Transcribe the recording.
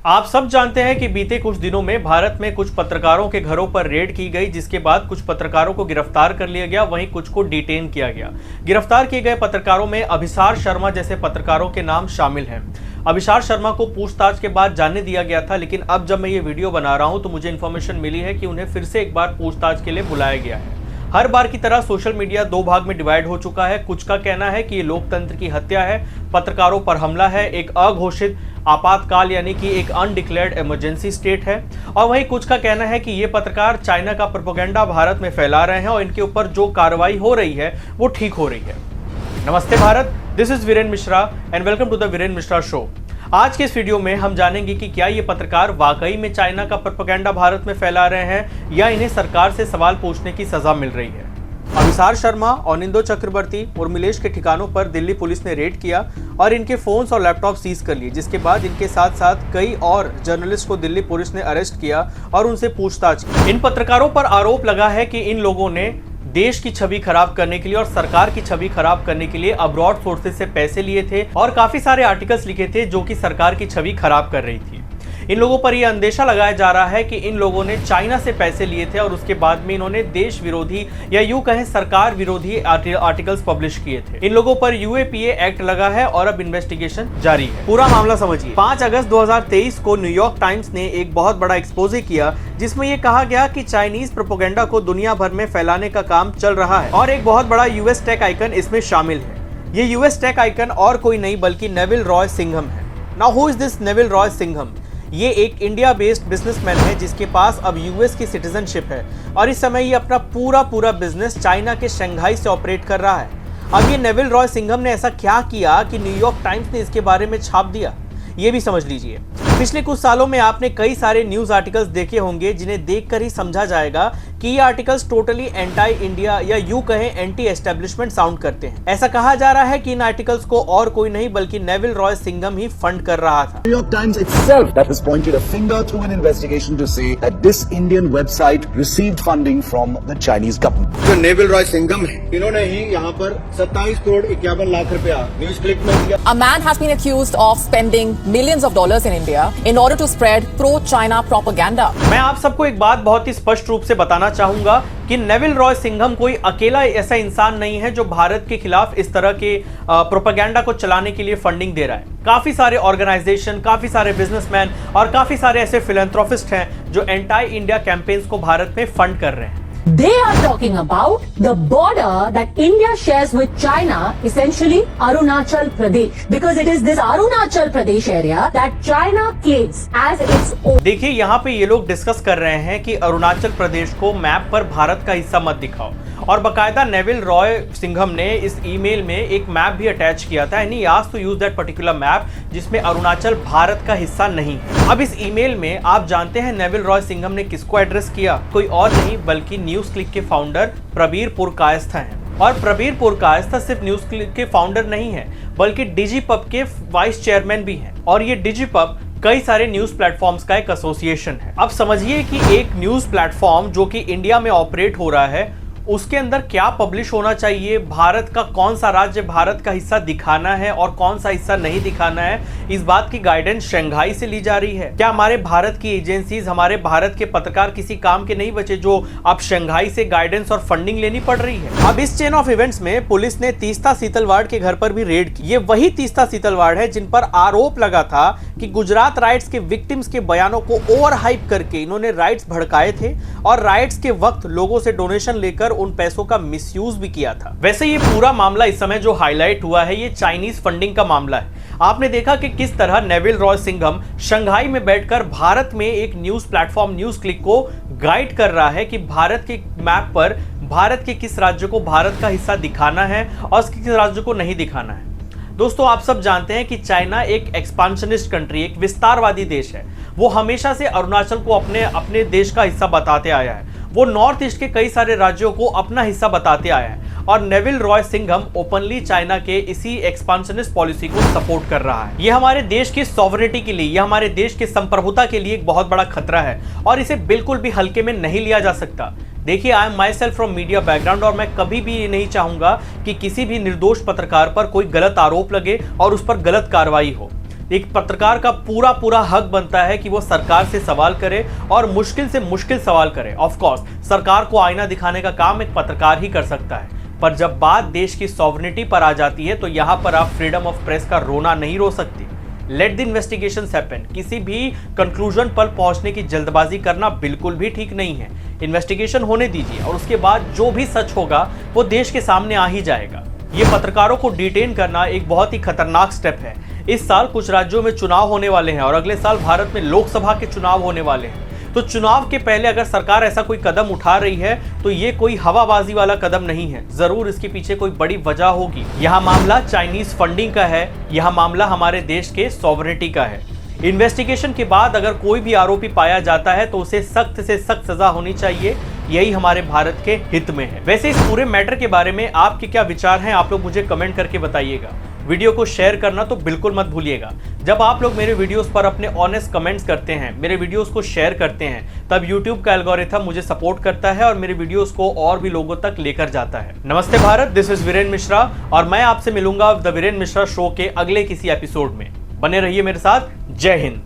आप सब जानते हैं कि बीते कुछ दिनों में भारत में कुछ पत्रकारों के घरों पर रेड की गई, जिसके बाद कुछ पत्रकारों को गिरफ्तार कर लिया गया, वहीं कुछ को डिटेन किया गया। गिरफ्तार किए गए पत्रकारों में अभिसार शर्मा जैसे पत्रकारों के नाम शामिल हैं। अभिसार शर्मा को पूछताछ के बाद जाने दिया गया था, लेकिन अब जब मैं ये वीडियो बना रहा हूं तो मुझे इन्फॉर्मेशन मिली है कि उन्हें फिर से एक बार पूछताछ के लिए बुलाया गया है। हर बार की तरह सोशल मीडिया दो भाग में डिवाइड हो चुका है। कुछ का कहना है कि ये लोकतंत्र की हत्या है, पत्रकारों पर हमला है, एक अघोषित आपातकाल यानी कि एक अनडिक्लेयर्ड इमरजेंसी स्टेट है, और वहीं कुछ का कहना है कि ये पत्रकार चाइना का प्रोपेगेंडा भारत में फैला रहे हैं और इनके ऊपर जो कार्रवाई हो रही है वो ठीक हो रही है। नमस्ते Bharat, this is Viren Mishra and welcome to the Viren Mishra show. आज के इस वीडियो में हम जानेंगे कि क्या ये पत्रकार वाकई में चाइना का प्रोपेगेंडा भारत में फैला रहे हैं या इन्हें सरकार से सवाल पूछने की सजा मिल रही है। अभिसार शर्मा, अनिंदो चक्रवर्ती और मिलेश के ठिकानों पर दिल्ली पुलिस ने रेड किया और इनके फोन्स और लैपटॉप सीज कर लिए, जिसके बाद इनके साथ साथ कई और जर्नलिस्ट को दिल्ली पुलिस ने अरेस्ट किया और उनसे पूछताछ की। इन पत्रकारों पर आरोप लगा है कि इन लोगों ने देश की छवि खराब करने के लिए और सरकार की छवि खराब करने के लिए अब्रॉड सोर्सेज से पैसे लिए थे और काफी सारे आर्टिकल्स लिखे थे जो कि सरकार की छवि खराब कर रही थी। इन लोगों पर यह अंदेशा लगाया जा रहा है कि इन लोगों ने चाइना से पैसे लिए थे और उसके बाद में इन्होंने देश विरोधी या यूं कहें सरकार विरोधी आर्टिकल्स पब्लिश किए थे। इन लोगों पर यूएपीए एक्ट लगा है और अब इन्वेस्टिगेशन जारी है। पूरा मामला समझिए। 5 अगस्त 2023 को न्यूयॉर्क टाइम्स ने एक बहुत बड़ा एक्सपोजे किया, जिसमें यह कहा गया कि चाइनीज प्रोपेगेंडा को दुनिया भर में फैलाने का काम चल रहा है और एक बहुत बड़ा यूएस टेक आइकन इसमें शामिल है। ये यूएस टेक आइकन और कोई नहीं बल्कि नेविल रॉय सिंघम है। Now who is this Neville Roy Singham? ये एक इंडिया बेस्ड बिजनेसमैन है जिसके पास अब यूएस की सिटीजनशिप है और इस समय ये अपना पूरा बिजनेस चाइना के शंघाई से ऑपरेट कर रहा है। अब ये नेविल रॉय सिंघम ने ऐसा क्या किया कि न्यूयॉर्क टाइम्स ने इसके बारे में छाप दिया, ये भी समझ लीजिए। पिछले कुछ सालों में आपने कई सारे न्यूज आर्टिकल्स देखे होंगे जिन्हें देखकर ही समझा जाएगा कि ये आर्टिकल्स टोटली एंटी इंडिया या यूं कहें एंटी एस्टेब्लिशमेंट साउंड करते हैं। ऐसा कहा जा रहा है कि इन आर्टिकल्स को और कोई नहीं बल्कि नेविल रॉय सिंघम ही फंड कर रहा था। New York Times itself that has pointed a finger through an investigation to say that this Indian website received funding from the Chinese government. जो नेविल रॉय सिंघम है, इन्होंने ही यहाँ पर 27 करोड़ 51 लाख रुपया न्यूज क्लिक में दिया। A man has been accused of spending millions of dollars in India in order to spread pro-China propaganda. मैं आप सबको एक बात बहुत ही स्पष्ट रूप से बताना चाहूंगा कि नेविल रॉय सिंघम कोई अकेला ऐसा इंसान नहीं है जो भारत के खिलाफ इस तरह के प्रोपेगेंडा को चलाने के लिए फंडिंग दे रहा है। काफी सारे ऑर्गेनाइजेशन, काफी सारे बिजनेसमैन और काफी सारे ऐसे फिलैंथ्रोपिस्ट हैं जो एंटी इंडिया कैंपेन्स को भारत में फंड कर रहे हैं। They are talking about the border that India shares with China, essentially Arunachal Pradesh, because it is this Arunachal Pradesh area that China claims as its own. देखिए, यहाँ पे ये लोग डिस्कस कर रहे हैं कि अरुणाचल प्रदेश को मैप पर भारत का हिस्सा मत दिखाओ, और बकायदा नेविल रॉय सिंघम ने इस ईमेल में एक मैप भी अटैच किया था, यानी asked to use that particular map जिसमें अरुणाचल भारत का हिस्सा नहीं है। अब इस ईमेल में आप जानते हैं नेविल रॉय सिंघम ने किसको एड्रेस किया? कोई और नहीं बल्कि न्यूज क्लिक के फाउंडर प्रबीर पुरकायस्थ हैं। और प्रबीर पुरकायस्थ सिर्फ न्यूज क्लिक के फाउंडर नहीं है बल्कि डिजीपब के वाइस चेयरमैन भी हैं, और ये डिजीपब कई सारे न्यूज प्लेटफॉर्म्स का एक एसोसिएशन है। अब समझिए कि एक न्यूज प्लेटफॉर्म जो कि इंडिया में ऑपरेट हो रहा है उसके अंदर क्या पब्लिश होना चाहिए, भारत का कौन सा राज्य भारत का हिस्सा दिखाना है और कौन सा हिस्सा नहीं दिखाना है, इस बात की गाइडेंस शंघाई से ली जा रही है। क्या हमारे भारत की एजेंसीज, हमारे भारत के पत्रकार किसी काम के नहीं बचे जो अब शंघाई से गाइडेंस और फंडिंग लेनी पड़ रही है? अब इस चेन ऑफ इवेंट्स में पुलिस ने तीस्ता सीतलवाड़ के घर पर भी रेड की। ये वही तीस्ता सीतलवाड़ है जिन पर आरोप लगा था कि गुजरात राइट्स के विक्टिम्स के बयानों को ओवर हाइप करके इन्होंने राइट्स भड़काए थे और राइट्स के वक्त लोगों से डोनेशन लेकर उन पैसों का मिसयूज भी किया था। वैसे ये पूरा मामला इस समय जो हाईलाइट हुआ है ये चाइनीज फंडिंग का मामला है। आपने देखा कि किस तरह नेविल रॉय सिंघम शंघाई में बैठकर भारत में एक न्यूज प्लेटफॉर्म न्यूज क्लिक को गाइड कर रहा है कि भारत के मैप पर भारत के किस राज्य को भारत का हिस्सा दिखाना है और किस राज्य को नहीं दिखाना है। दोस्तों, आप सब जानते हैं कि चाइना एक एक्सपांशनिस्ट कंट्री, एक विस्तारवादी देश है। वो हमेशा से अरुणाचल को अपने देश का हिस्सा बताते आया है। वो नॉर्थ ईस्ट के कई सारे राज्यों को अपना हिस्सा बताते आया है और Neville Roy Singham openly China के इसी एक्सपांशनिस्ट पॉलिसी को सपोर्ट कर रहा है। ये हमारे देश की सॉवरेनिटी के लिए, यह हमारे देश की संप्रभुता के लिए एक बहुत बड़ा खतरा है और इसे बिल्कुल भी हल्के में नहीं लिया जा सकता। देखिए, I am my self from media background और मैं कभी भी ये नहीं चाहूंगा कि किसी भी निर्दोष पत्रकार पर कोई गलत आरोप लगे और उस पर गलत कार्रवाई हो। एक पत्रकार का पूरा हक बनता है कि वो सरकार से सवाल करे और मुश्किल से मुश्किल सवाल करे। ऑफ कोर्स सरकार को आईना दिखाने का काम एक पत्रकार ही कर सकता है, पर जब बात देश की सॉवरेनिटी पर आ जाती है तो यहाँ पर आप फ्रीडम ऑफ प्रेस का रोना नहीं रो सकती। Let the investigations happen. किसी भी कंक्लूजन पर पहुंचने की जल्दबाजी करना बिल्कुल भी ठीक नहीं है। इन्वेस्टिगेशन होने दीजिए और उसके बाद जो भी सच होगा वो देश के सामने आ ही जाएगा। ये पत्रकारों को डिटेन करना एक बहुत ही खतरनाक स्टेप है। इस साल कुछ राज्यों में चुनाव होने वाले हैं और अगले साल भारत में लोकसभा के चुनाव होने वाले हैं। तो चुनाव के पहले अगर सरकार ऐसा कोई कदम उठा रही है तो ये कोई हवाबाजी वाला कदम नहीं है, जरूर इसके पीछे कोई बड़ी वजह होगी। यहाँ मामला चाइनीज फंडिंग का है, यहाँ मामला हमारे देश के सॉवरेनिटी का है। इन्वेस्टिगेशन के बाद अगर कोई भी आरोपी पाया जाता है तो उसे सख्त से सख्त सजा होनी चाहिए, यही हमारे भारत के हित में है। वैसे इस पूरे मैटर के बारे में आपके क्या विचार हैं, आप लोग मुझे कमेंट करके बताइएगा। वीडियो को शेयर करना तो बिल्कुल मत भूलिएगा। जब आप लोग मेरे वीडियोस पर अपने ऑनेस्ट कमेंट्स करते हैं, मेरे वीडियोस को शेयर करते हैं, तब YouTube का एल्गोरिथम मुझे सपोर्ट करता है और मेरे वीडियोस को और भी लोगों तक लेकर जाता है। नमस्ते भारत, दिस इज वीरेन मिश्रा और मैं आपसे मिलूंगा द वीरेन मिश्रा शो के अगले किसी एपिसोड में। बने रहिए मेरे साथ। जय हिंद।